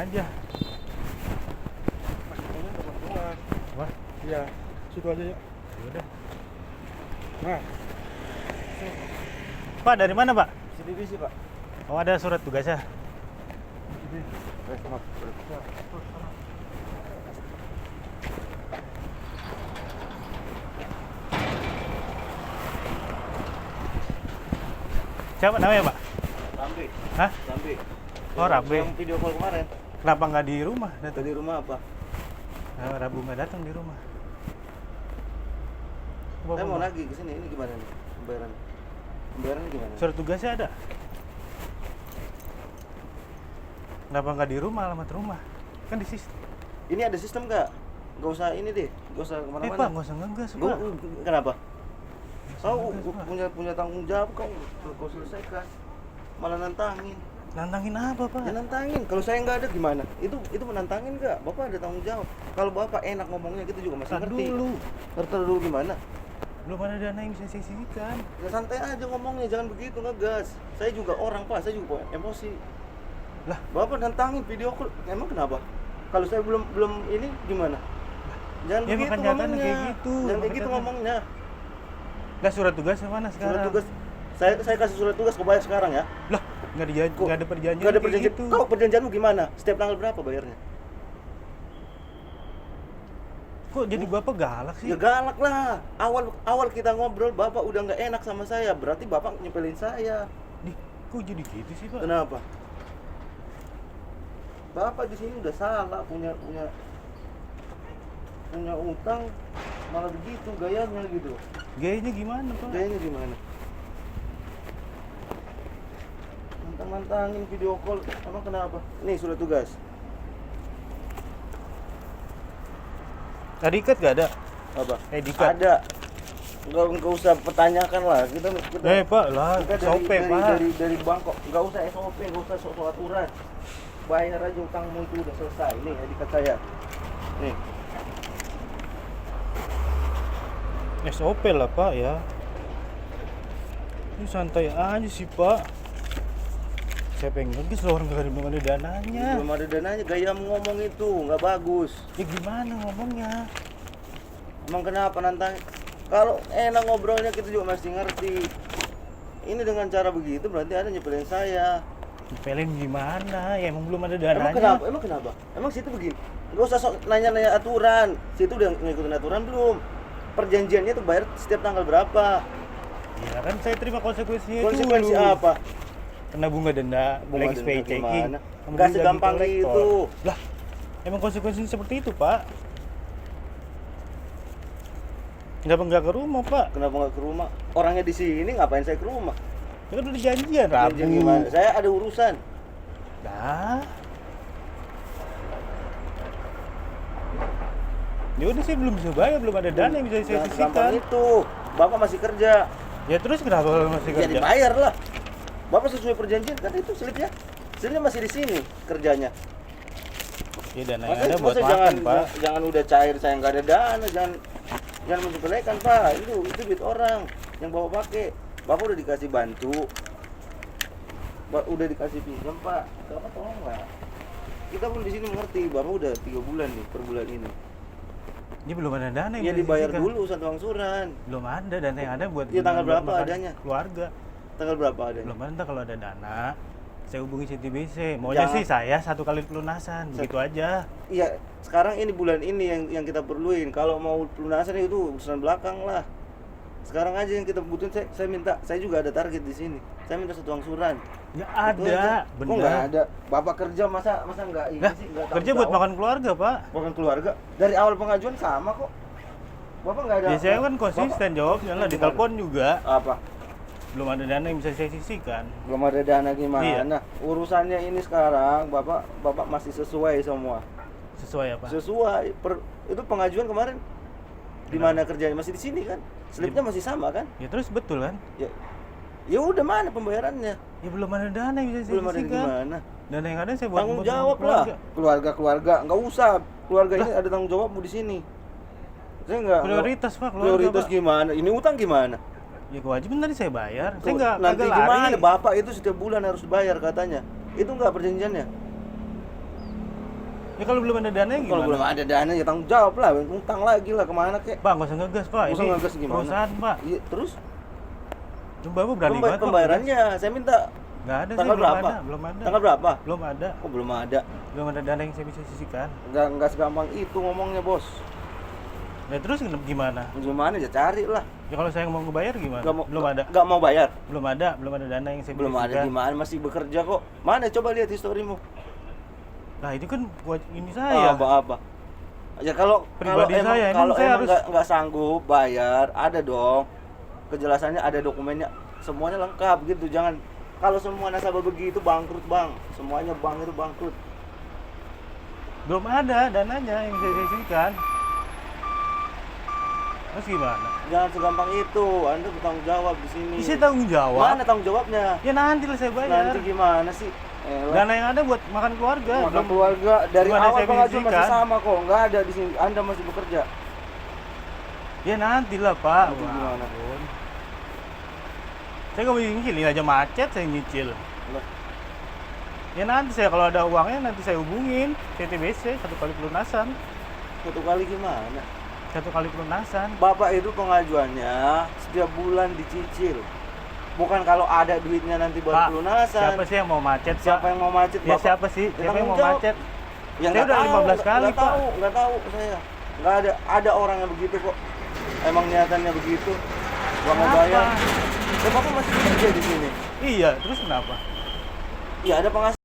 aja. Wah, Iya, situ aja ya. yaudah. Nah, Pak, dari mana, Pak? CDBC Pak. Oh, ada surat tugasnya. Ini. Maaf. Siapa namanya, Pak? Rambi. Hah? Rambi. Oh, Rambi. Yang video call kemarin. Kenapa nggak di rumah? Dari rumah apa? Rabu nggak datang di rumah. Saya mau lagi ke sini. Ini gimana nih? Pembayaran. Pembayarannya gimana? Surat tugasnya ada. Kenapa nggak di rumah, alamat rumah? Kan di sistem. Ini ada sistem nggak? Nggak usah ini deh. Nggak usah Pak, kemana-mana. nggak usah ngegas, Gua, Pak. kenapa? Kau Ngegas, Pak. punya tanggung jawab, kau selesaikan. Malah nantangin. Nantangin apa, Pak? Ya nantangin. Kalau saya nggak ada gimana? Itu menantangin nggak? Bapak ada tanggung jawab. Kalau bapak enak ngomongnya kita juga masih Tar ngerti. dulu. Ngerti dulu gimana? Belum ada dana yang bisa saya sisihkan. Ya santai aja ngomongnya, jangan begitu ngegas. Saya juga orang Pak, saya juga emosi. Lah, Bapak nantangin video call, emang kenapa? Kalau saya belum ini gimana? Jangan Ya, begitu bukan nyatanya ngomongnya. kayak gitu. Jangan kayak Bukan gitu nyatanya. ngomongnya. Lah, surat tugasnya mana sekarang? Surat tugas saya kasih surat tugas kau bayar sekarang ya. Lah, nggak Kok- ada perjanjian. Nggak ada kayak perjanjian. gitu. Kau perjanjianmu gimana? Setiap tanggal berapa bayarnya? Kok jadi Bapak galak sih? Ya galak lah. Awal kita ngobrol Bapak udah nggak enak sama saya, berarti Bapak nyepelin saya. Nih, kok jadi gitu sih, Pak? Kenapa? Bapak di sini udah salah, punya utang, malah begitu gayanya gitu. Gayanya gimana, Pak? Gayanya gimana? Mantang-mantangin video call, emang kenapa? Nih surat tugas. Dikat gak ada? Apa? Dikat. Ada. Enggak usah pertanyakan lah. Kita Pak, lah, kita SOP, Pak. dari bank kok. Enggak usah SOP, enggak usah soal aturan. Bayar aja utangmu itu udah selesai. Nih, dikat saya. Nih. SOP lah, Pak, ya. Ini santai aja sih, Pak. Saya pengen ngegas loh, orang belum ada dananya. Belum ada dananya, gayamu ngomong itu nggak bagus. Ya gimana ngomongnya? Emang kenapa nantang? Kalau enak ngobrolnya kita juga mesti ngerti. Ini dengan cara begitu berarti ada nyepelin saya. Nyepelin gimana? Ya emang belum ada dananya. Emang kenapa? Emang situ begini. Nggak usah sok nanya-nanya aturan. Situ udah ngikutin aturan belum? Perjanjiannya tuh bayar setiap tanggal berapa? Ya kan saya terima konsekuensinya Konsekuensi dulu. apa? Kena bunga denda, Bunga lagi denda pay checking. gimana? Kemudian Nggak gaji segampang kolektor. itu. Lah, emang konsekuensinya seperti itu, Pak. Kenapa nggak ke rumah, Pak? Kenapa nggak ke rumah? Orangnya di sini, ngapain saya ke rumah? Ya kan udah janjian, Rabu. Janjian gimana? Saya ada urusan. Nah. Ya udah sih belum bisa bayar, belum ada dana yang bisa saya Jangan segampang sisihkan. itu. Bapak masih kerja. Ya terus kenapa masih Ya kerja? dibayar lah. Bapak sesuai perjanjian kan itu slipnya. Slipnya masih di sini kerjanya. Ya dana yang ada buat Masa makan, Pak. jangan udah cair saya nggak ada dana, jangan menyepelekan Pak. Itu duit orang yang Bapak pakai. Bapak udah dikasih bantu. Udah dikasih pinjam Pak. Bapak tolong lah. Kita pun di sini mengerti. Bapak udah 3 bulan nih per bulan ini. Ini belum ada dana yang Ya bisa dibayar disisihkan. dulu urusan angsuran. Belum ada dana yang ada buat Ya, tanggal buat berapa makan adanya? Keluarga. Tanggal berapa adanya? Belum ada, kalau ada dana saya hubungi CTBC. Maunya Jangan. sih saya 1 kali pelunasan, begitu aja. Iya, sekarang ini bulan ini yang kita perluin. Kalau mau pelunasan itu urusan belakang lah. Sekarang aja yang kita butuhin, saya juga ada target di sini. Saya minta 1 angsuran. Nggak Itu aja. ada, Kok bener. nggak ada? Bapak kerja masa nggak ini Nah, sih? Nggak kerja tanggung buat jawab? makan keluarga, Pak. Makan keluarga. Dari awal pengajuan sama kok. Bapak nggak ada. Ya saya kan konsisten jawabnya lah, di Gimana? telepon juga. Apa? Belum ada dana yang bisa saya sisihkan. Belum ada dana gimana? Iya. Urusannya ini sekarang Bapak masih sesuai semua. Sesuai apa? Sesuai. Itu pengajuan kemarin di Kenapa? mana kerjanya masih di sini kan? Slipnya masih sama kan? Ya terus betul kan? Ya udah mana pembayarannya? Ya belum ada dana yang bisa saya Belum ada sisihkan. gimana? Dana yang ada saya buat Tanggung buat jawab lah. keluarga. Keluarga nggak usah. Keluarga ini ada tanggung jawabmu di sini. Saya nggak. Prioritas, Pak, keluarga, Prioritas Pak. gimana? Ini utang gimana? Ya kewajiban tadi saya bayar. Saya nggak Nanti kagak gimana? lari. Bapak itu setiap bulan harus bayar katanya. Itu nggak perjanjiannya? Ya kalau belum ada dana gimana? Kalau belum ada dana ya tanggung jawab lah, utang lagi lah kemana kek? Pak, nggak usah ngegas Pak. Nggak usah Ini ngegas gimana? perusahaan Pak. Iya, terus Bapak berani banget Pak. pembayarannya saya minta Nggak ada sih, tanggal belum berapa? ada, belum ada. Tanggal berapa? Belum ada. Oh, belum ada. Belum ada dana yang saya bisa sisihkan. Nggak segampang itu ngomongnya, Bos. Ya terus gimana? Gimana ya cari lah. Ya kalau saya mau ngebayar gimana? Belum ada. Nggak mau bayar. Belum ada dana yang saya Belum bisa ada sisihkan. gimana, masih bekerja kok. Mana coba lihat historimu. Nah, itu kan buat ini saya. Apa? Ya kalau Pribadi emang, saya, kalau saya emang harus nggak sanggup bayar, ada dong kejelasannya, ada dokumennya, semuanya lengkap gitu. Jangan kalau semua nasabah begitu bangkrut bang, semuanya bank itu bangkrut. belum ada dananya yang saya sisihkan. Terus gimana? Jangan segampang itu, Anda bertanggung jawab di sini. Bisa tanggung jawab. Mana tanggung jawabnya? Ya nanti lah saya bayar. Nanti gimana sih? Dana yang ada buat makan keluarga. Makan keluarga dari belum ada awal saya pengajuan masih sisihkan. sama kok, nggak ada di sini. Anda masih bekerja. Ya nanti lah Pak. Nanti Wah, gimana? ampun. Saya nggak mau nyicil, ini aja macet saya nyicil. Lah, Ya nanti saya kalau ada uangnya nanti saya hubungin CTBC 1 kali pelunasan. satu kali gimana? 1 kali pelunasan. Bapak itu pengajuannya setiap bulan dicicil. Bukan kalau ada duitnya nanti buat Pak, pelunasan. siapa sih yang mau macet? Siapa Pak? yang mau macet? Ya siapa sih? Ya, Siapa yang mau tanggung jawab. macet? Ya, Saya nggak udah tahu, 15 kali, nggak Pak. Nggak tahu saya. Nggak ada orang yang begitu kok. Emang niatannya begitu. Gak mau Kenapa? bayar. Ya Bapak masih bekerja di sini. Iya, terus kenapa? Ya ada penghasilan.